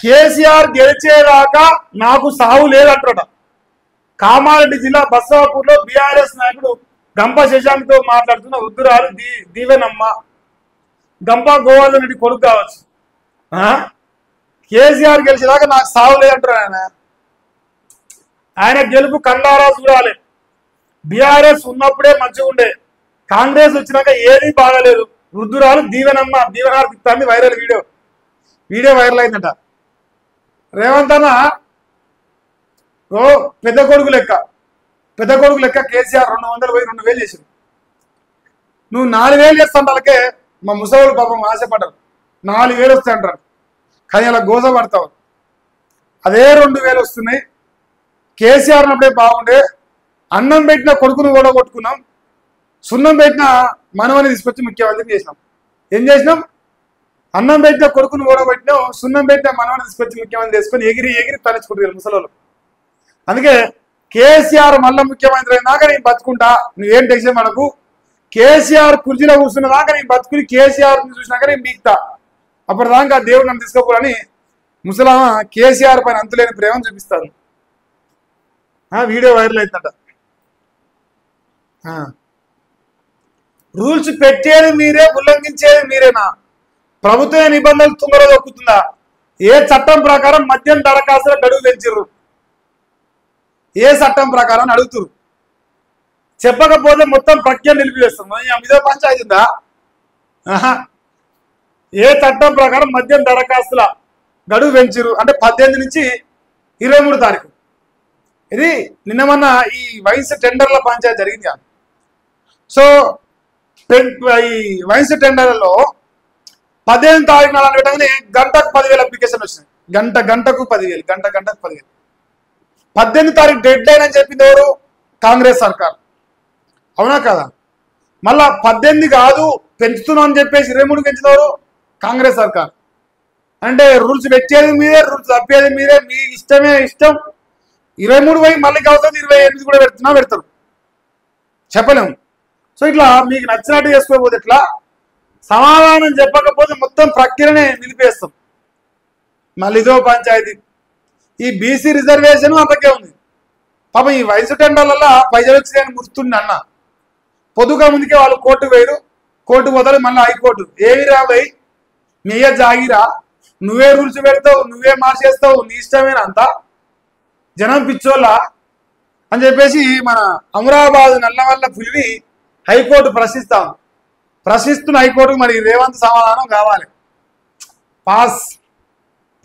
కేసీఆర్ గెలిచేదాకా నాకు సావు లేదంటాడ. కామారెడ్డి జిల్లా బస్సాపూర్లో బీఆర్ఎస్ నాయకుడు గంప శశాంక్తో మాట్లాడుతున్న వృద్ధురాలు దీవెనమ్మ. గంప గోవర్ధన్ రెడ్డి కొడుకు కావచ్చు. కేసీఆర్ గెలిచేదాకా నాకు సావు లేదంటారు ఆయన. ఆయన గెలుపు కండారా చూడాలి. బీఆర్ఎస్ ఉన్నప్పుడే మంచిగా ఉండే, కాంగ్రెస్ వచ్చినాక ఏదీ బాగలేదు. వృద్ధురాలు దీవెనమ్మ దీవెనార్థిస్తాంది. వైరల్ వీడియో వైరల్ అయిందట. రేవంత్ అన్న పెద్ద కొడుకు లెక్క కేసీఆర్ 200 పోయి 2000 చేసింది. నువ్వు 4000 చేస్తాను వాళ్ళకే. మా ముసలోళ్ళు పాపం ఆశపడ్డారు 4000 వస్తాయంటారు, కానీ అలా గోస పడతావు. అదే 2000 వస్తున్నాయి. కేసీఆర్ అప్పుడే బాగుండే. అన్నం పెట్టిన కొడుకును కూడా కొట్టుకున్నాం, సున్నం పెట్టిన మనవని తీసుకొచ్చి ముఖ్యమంత్రిని చేసినాం. ఏం చేసినాం? అన్నం పెట్టిన కొడుకును కూడా పెట్టినాం, సున్నం పెట్టిన మనవని తీసుకొచ్చి ముఖ్యమంత్రి చేసుకొని ఎగిరి తలచుకుంటారు ముసలోళ్ళు. అందుకే కేసీఆర్ మళ్ళా ముఖ్యమంత్రి అయినాక నేను బతుకుంటా, నువ్వేం టెన్షన్ మనకు. కేసీఆర్ కుర్చీలో కూర్చున్న దాకా నేను బతుకుని కేసీఆర్ చూసినాక నేను బీక్తా. అప్పటిదాకా దేవుడు నన్ను తీసుకోపోరని ముసలామ కేసీఆర్ పైన అంతులేని ప్రేమను చూపిస్తాను. Video viral అవుతుందట. రూల్స్ పెట్టేది మీరే, ఉల్లంఘించేది మీరేనా? ప్రభుత్వ నిబంధనలు తుంగలో దొక్కుతుందా? ఏ చట్టం ప్రకారం మద్యం దరఖాస్తుల గడువు పెంచారు? ఏ చట్టం ప్రకారం అడుగుతురు? చెప్పకపోతే మొత్తం ప్రక్రియ నిలిపివేస్తాం. ఇదో పంచాయతీ ఉందా? ఏ చట్టం ప్రకారం మద్యం దరఖాస్తుల గడువు పెంచారు అంటే 18 నుంచి 23 తారీఖు. ఇది నిన్న మొన్న ఈ వయసు టెండర్ల పంచాయతీ జరిగింది. సో ఈ వయసు టెండర్లలో 18 తారీఖు నాడు పెట్టగానే గంటకు 10,000 అప్లికేషన్ వచ్చినాయి. గంటకు 10,000, గంటకు 10,000. 18 తారీఖు డెడ్ లైన్ అని చెప్పింది ఎవరు? కాంగ్రెస్ సర్కార్. అవునా కదా? మళ్ళా 18 కాదు పెంచుతున్నాం అని చెప్పేసి 23 పెంచినవారు కాంగ్రెస్ సర్కార్. అంటే రూల్స్ పెట్టేది మీరే, రూల్స్ తప్పేది మీరే. మీ ఇష్టం. 23 పోయి మళ్ళీ కావచ్చు 28 కూడా పెడతారు, చెప్పలేము. సో ఇట్లా మీకు నచ్చినట్టు చేసుకోకపోతే ఎట్లా? సమాధానం చెప్పకపోతే మొత్తం ప్రక్రియనే నిలిపేస్తాం. మళ్ళీ ఇదో పంచాయతీ. ఈ బీసీ రిజర్వేషన్ అంతకే ఉంది. పాపం ఈ వయసు టెండర్లలో పైసలు వచ్చి గుర్తుండి అన్న పొద్దుగా ముందుకే వాళ్ళు కోర్టు వేయరు, కోర్టు పోతారు, మళ్ళీ హైకోర్టు. ఏమి రాబోయి మీయ జాగిరా, నువ్వే రూల్స్ పెడతావు, నువ్వే మార్చేస్తావు, నీ ఇష్టమేనా అంతా? జనం పిచ్చోళ్ళ అని చెప్పేసి మన అమరాబాద్ నల్లవల్ల పులిని హైకోర్టు ప్రశ్నిస్తున్న హైకోర్టుకు మరి రేవంత్ సమాధానం కావాలి.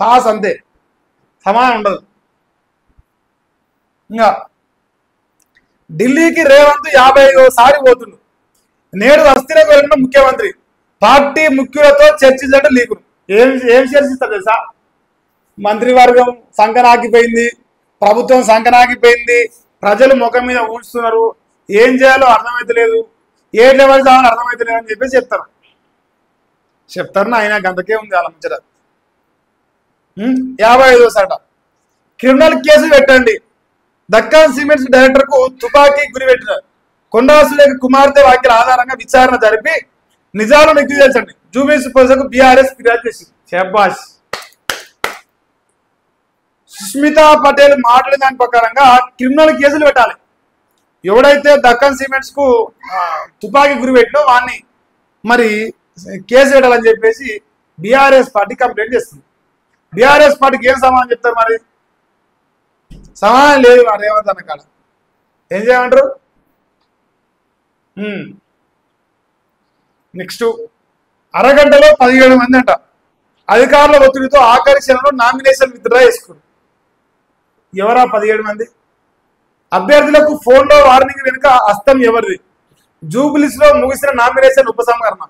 పాస్ అంతే, సమాధానం ఉండదు. ఇంకా ఢిల్లీకి రేవంత్ 55వ పోతుండు. నేడు అస్థిరకు వెళ్ళిన ముఖ్యమంత్రి పార్టీ ముఖ్యులతో చర్చించడం లీకులు. ఏం చర్చిస్తారు తెలుసా? మంత్రివర్గం సంకనాగిపోయింది, ప్రభుత్వం సంకనాగిపోయింది, ప్రజలు ముఖం మీద ఊడ్చుతున్నారు, ఏం చేయాలో అర్థమైతలేదు, ఏ లెవెల్ చాలని అర్థమైతలేదు అని చెప్పేసి చెప్తారు. ఆయన గంటకే ఉంది వాళ్ళ ముచ్చట. 55వ క్రిమినల్ కేసు పెట్టండి. దక్కన్ సిమెంట్స్ డైరెక్టర్ కు తుపాకీ గురిపెట్టిన కొండా సురేఖ కుమార్తె వ్యాఖ్యల ఆధారంగా విచారణ జరిపి నిజాలను నెగ్గి తెల్చండి. జూబ్లీహిల్స్ పోలీసులకు బీఆర్ఎస్ ఫిర్యాదు చేసింది. శభాష్. సుస్మితా పటేల్ మాట్లాడిన దాని ప్రకారంగా క్రిమినల్ కేసులు పెట్టాలి. ఎవడైతే దక్కన్ సిమెంట్స్ కు తుపాకీ గురి పెట్టినో వాడిని మరి కేసు పెట్టాలని చెప్పేసి బీఆర్ఎస్ పార్టీ కంప్లైంట్ చేస్తుంది. బీఆర్ఎస్ పార్టీకి ఏం సమాధానం చెప్తారు? మరి సమాధానం లేదు. రేవంత్ అన్న కాడ ఏం చేయమంటారు? నెక్స్ట్ అరగంటలో 17 మంది అంట అధికారుల ఒత్తిడితో ఆఖరి క్షణంలో నామినేషన్ విత్డ్రా చేసుకున్నారు. ఎవరా 17 మంది? అభ్యర్థులకు ఫోన్లో వార్నింగ్ వెనుక హస్తం ఎవరిది? జూబ్లీస్ లో ముగిసిన నామినేషన్ ఉపసంహరణ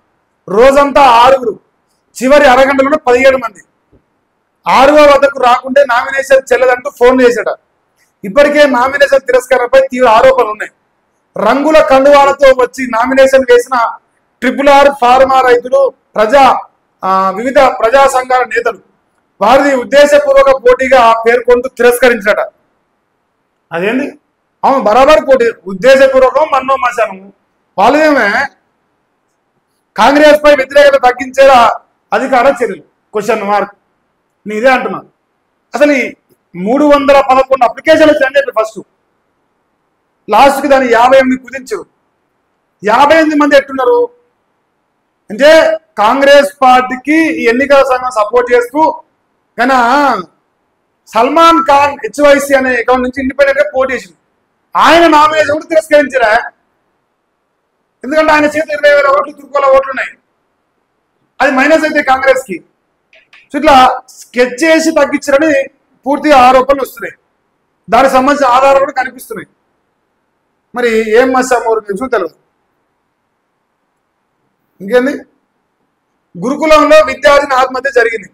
రోజంతా 6, చివరి అరగంటలో 17 మంది. 6వ వద్దకు రాకుంటే నామినేషన్ చెల్లదంటూ ఫోన్ చేశాడు. ఇప్పటికే నామినేషన్ తిరస్కారంపై తీవ్ర ఆరోపణలు ఉన్నాయి. రంగుల కండువాలతో వచ్చి నామినేషన్ వేసిన RRR ఫార్మా రైతులు, వివిధ ప్రజా సంఘాల నేతలు వారిది ఉద్దేశపూర్వక పోటీగా పేర్కొంటూ తిరస్కరించట. అదేంటి? అవును, బరాబర్ పోటీ, ఉద్దేశపూర్వకం మన్నో మశానము. వాళ్ళేమే కాంగ్రెస్ పై వ్యతిరేకత తగ్గించేలా అధికార చర్యలు? Question mark. నేను ఇదే అంటున్నా. అసలు ఈ 311 అప్లికేషన్లు వచ్చాయని చెప్పి ఫస్ట్ లాస్ట్కి దాన్ని 58 కుదించారు. 58 మంది ఎట్టున్నారు అంటే కాంగ్రెస్ పార్టీకి ఈ ఎన్నికల సంఘం సపోర్ట్ చేస్తూ కానీ సల్మాన్ ఖాన్ హెచ్వైసీ అనే అకౌంట్ నుంచి ఇండిపెండెంట్ గా పోటీ చేసింది. ఆయన నామినేషన్ కూడా తిరస్కరించారా? ఎందుకంటే ఆయన చేతి 20,000 ఓట్లు తుర్కోల ఓట్లు ఉన్నాయి. అది మైనస్ అయితే కాంగ్రెస్ కి. సో ఇట్లా స్కెచ్ చేసి తగ్గించారని పూర్తిగా ఆరోపణలు వస్తున్నాయి. దానికి సంబంధించిన ఆధారాలు కూడా కనిపిస్తున్నాయి. మరి ఏం మసామూరు తెలియదు. ఇంకేంది, గురుకులంలో విద్యార్థిని ఆత్మహత్య జరిగింది.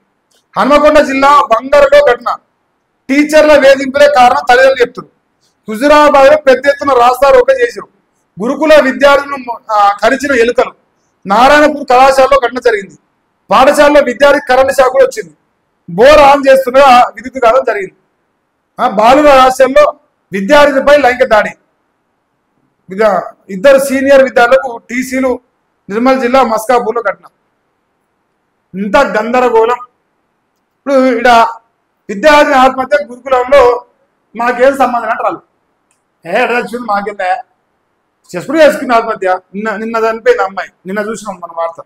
హన్మకొండ జిల్లా బంగారులో ఘటన. టీచర్ల వేధింపులే కారణం తల్లిదండ్రులు చెప్తున్నారు. హుజురాబాద్ లో పెద్ద ఎత్తున రాస్తారోకో చేశారు. గురుకుల విద్యార్థులను కరిచిన ఎలుకలు. నారాయణపూర్ కళాశాలలో ఘటన జరిగింది. పాఠశాలలో విద్యార్థి కరెంట్ షాక్ కూడా వచ్చింది. బోర్ ఆన్ చేస్తుండగా విద్యుత్ ఘాతం జరిగింది. బాలుర రాష్ట్రంలో విద్యార్థిపై లైంగిక దాడి. ఇద్దరు సీనియర్ విద్యార్థులకు టీసీలు. నిర్మల్ జిల్లా మస్కాపూర్లో ఘటన. ఇంత గందరగోళం. ఇప్పుడు ఇక్కడ విద్యార్థి ఆత్మహత్య గురుకులంలో మాకేం సంబంధం అంటారు. చూసి మాకేంద ఎప్పుడు చేసుకున్న ఆత్మహత్య. నిన్న చనిపోయింది అమ్మాయి. నిన్న చూసినాం మన వార్త.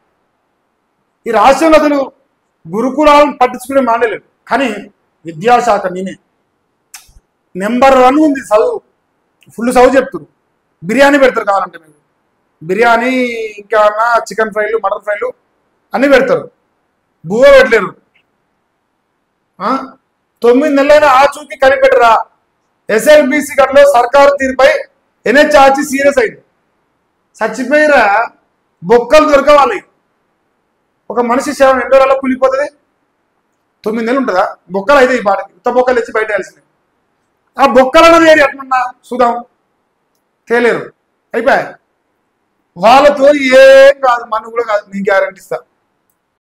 ఈ రాష్ట్రంలో అసలు గురుకులాలను పట్టించుకునే మానేలేదు. కానీ విద్యాశాఖ నేనే నెంబర్ 1 ఉంది. చదువు ఫుల్ చదువు చెప్తారు. బిర్యానీ పెడతారు కావాలంటే. మీరు బిర్యానీ ఇంకా చికెన్ ఫ్రైలు మటన్ ఫ్రైలు అన్నీ పెడతారు. బువ్వ పెట్టలేరు. 9 నెలలైనా ఆచూకీ కనిపెట్టరా. ఎస్ఎల్బిసి ఘటనలో సర్కారు తీరుపై ఎన్హెచ్ఆర్సీ సీరియస్ అయింది. చచ్చిపోయిరా బొక్కలు దొరకవాలి. ఒక మనిషి శవం ఎన్ని రోజుల్లో కూలిపోతుంది? 9 నెలలు ఉంటుందా? బొక్కలు అయితే ఈ పాటకి ఉత్త బొక్కలు తెచ్చి బయట వేయాల్సింది. ఆ బొక్కలన్నది ఏరి అట్లున్నా చూద్దాం. తేలేరు. అయిపోయాయి. వాళ్ళతో ఏం కాదు, మన కూడా కాదు. నీ గ్యారంటీ ఇస్తా.